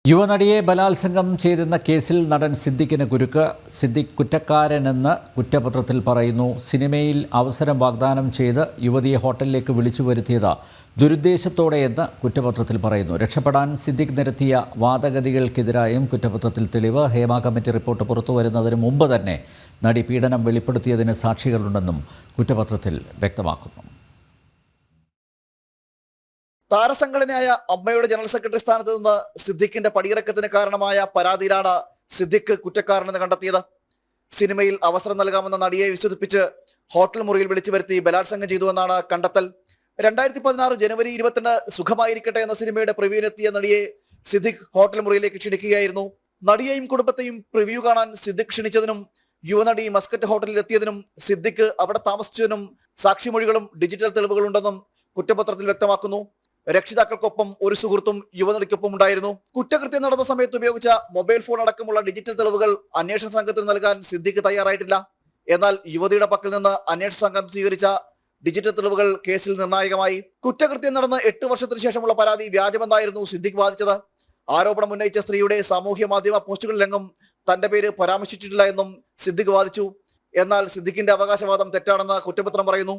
യുവനടിയെ ബലാത്സംഗം ചെയ്തെന്ന കേസിൽ നടൻ സിദ്ദിഖിന് കുരുക്ക്. സിദ്ദിഖ് കുറ്റക്കാരനെന്ന് കുറ്റപത്രത്തിൽ പറയുന്നു. സിനിമയിൽ അവസരം വാഗ്ദാനം ചെയ്ത് യുവതിയെ ഹോട്ടലിലേക്ക് വിളിച്ചു വരുത്തിയത് ദുരുദ്ദേശത്തോടെയെന്ന് കുറ്റപത്രത്തിൽ പറയുന്നു. രക്ഷപ്പെടാൻ സിദ്ദിഖ് നിരത്തിയ വാദഗതികൾക്കെതിരായും കുറ്റപത്രത്തിൽ തെളിവ്. ഹേമ കമ്മിറ്റി റിപ്പോർട്ട് പുറത്തുവരുന്നതിന് മുമ്പ് തന്നെ നടി പീഡനം വെളിപ്പെടുത്തിയതിന് സാക്ഷികളുണ്ടെന്നും കുറ്റപത്രത്തിൽ വ്യക്തമാക്കുന്നു. താരസംഘടനയായ അമ്മയുടെ ജനറൽ സെക്രട്ടറി സ്ഥാനത്ത് നിന്ന് സിദ്ദിഖിന്റെ പടിയിറക്കത്തിന് കാരണമായ പരാതിയിലാണ് സിദ്ദിഖ് കുറ്റക്കാരനെന്ന് കണ്ടെത്തിയത്. സിനിമയിൽ അവസരം നൽകാമെന്ന നടിയെ വിശ്വസിപ്പിച്ച് ഹോട്ടൽ മുറിയിൽ വിളിച്ചു വരുത്തി ബലാത്സംഗം ചെയ്തുവെന്നാണ് കണ്ടെത്തൽ. 2016 ജനുവരി 20 സുഖമായിരിക്കട്ടെ എന്ന സിനിമയുടെ പ്രിവ്യൂവിനെത്തിയ നടിയെ സിദ്ദിഖ് ഹോട്ടൽ മുറിയിലേക്ക് ക്ഷണിക്കുകയായിരുന്നു. നടിയെയും കുടുംബത്തെയും പ്രിവ്യൂ കാണാൻ സിദ്ദിഖ് ക്ഷണിച്ചതിനും യുവനടി മസ്കറ്റ് ഹോട്ടലിൽ എത്തിയതിനും സിദ്ദിഖ് അവിടെ താമസിച്ചതിനും സാക്ഷിമൊഴികളും ഡിജിറ്റൽ തെളിവുകളുണ്ടെന്നും കുറ്റപത്രത്തിൽ വ്യക്തമാക്കുന്നു. രക്ഷിതാക്കൾക്കൊപ്പം ഒരു സുഹൃത്തും യുവനടിക്കൊപ്പം ഉണ്ടായിരുന്നു. കുറ്റകൃത്യം നടന്ന സമയത്ത് ഉപയോഗിച്ച മൊബൈൽ ഫോൺ അടക്കമുള്ള ഡിജിറ്റൽ തെളിവുകൾ അന്വേഷണ സംഘത്തിന് നൽകാൻ സിദ്ദിഖ് തയ്യാറായിട്ടില്ല. എന്നാൽ യുവതിയുടെ പക്കൽ നിന്ന് അന്വേഷണ സംഘം സ്വീകരിച്ച ഡിജിറ്റൽ തെളിവുകൾ കേസിൽ നിർണായകമായി. കുറ്റകൃത്യം നടന്ന് 8 വർഷത്തിന് ശേഷമുള്ള പരാതി വ്യാജമെന്നായിരുന്നു സിദ്ദിഖ് വാദിച്ചത്. ആരോപണം ഉന്നയിച്ച സ്ത്രീയുടെ സാമൂഹ്യ മാധ്യമ പോസ്റ്റുകളിലെങ്ങും തന്റെ പേര് പരാമർശിച്ചിട്ടില്ല എന്നും സിദ്ദിഖ് വാദിച്ചു. എന്നാൽ സിദ്ദിഖിന്റെ അവകാശവാദം തെറ്റാണെന്ന് കുറ്റപത്രം പറയുന്നു.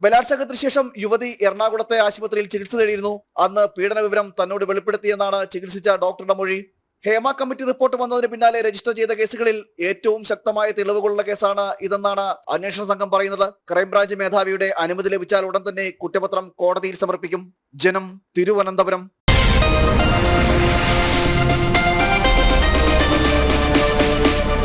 ബലാത്സംഗത്തിന് ശേഷം യുവതി എറണാകുളത്തെ ആശുപത്രിയിൽ ചികിത്സ തേടിയിരുന്നു. അന്ന് പീഡന വിവരം തന്നോട് വെളിപ്പെടുത്തിയെന്നാണ് ചികിത്സിച്ച ഡോക്ടറുടെ മൊഴി. ഹേമ കമ്മിറ്റി റിപ്പോർട്ട് വന്നതിന് പിന്നാലെ രജിസ്റ്റർ ചെയ്ത കേസുകളിൽ ഏറ്റവും ശക്തമായ തെളിവുകളുള്ള കേസാണ് ഇതെന്നാണ് അന്വേഷണ സംഘം പറയുന്നത്. ക്രൈംബ്രാഞ്ച് മേധാവിയുടെ അനുമതി ലഭിച്ചാൽ ഉടൻ തന്നെ കുറ്റപത്രം കോടതിയിൽ സമർപ്പിക്കും. ജനം, തിരുവനന്തപുരം.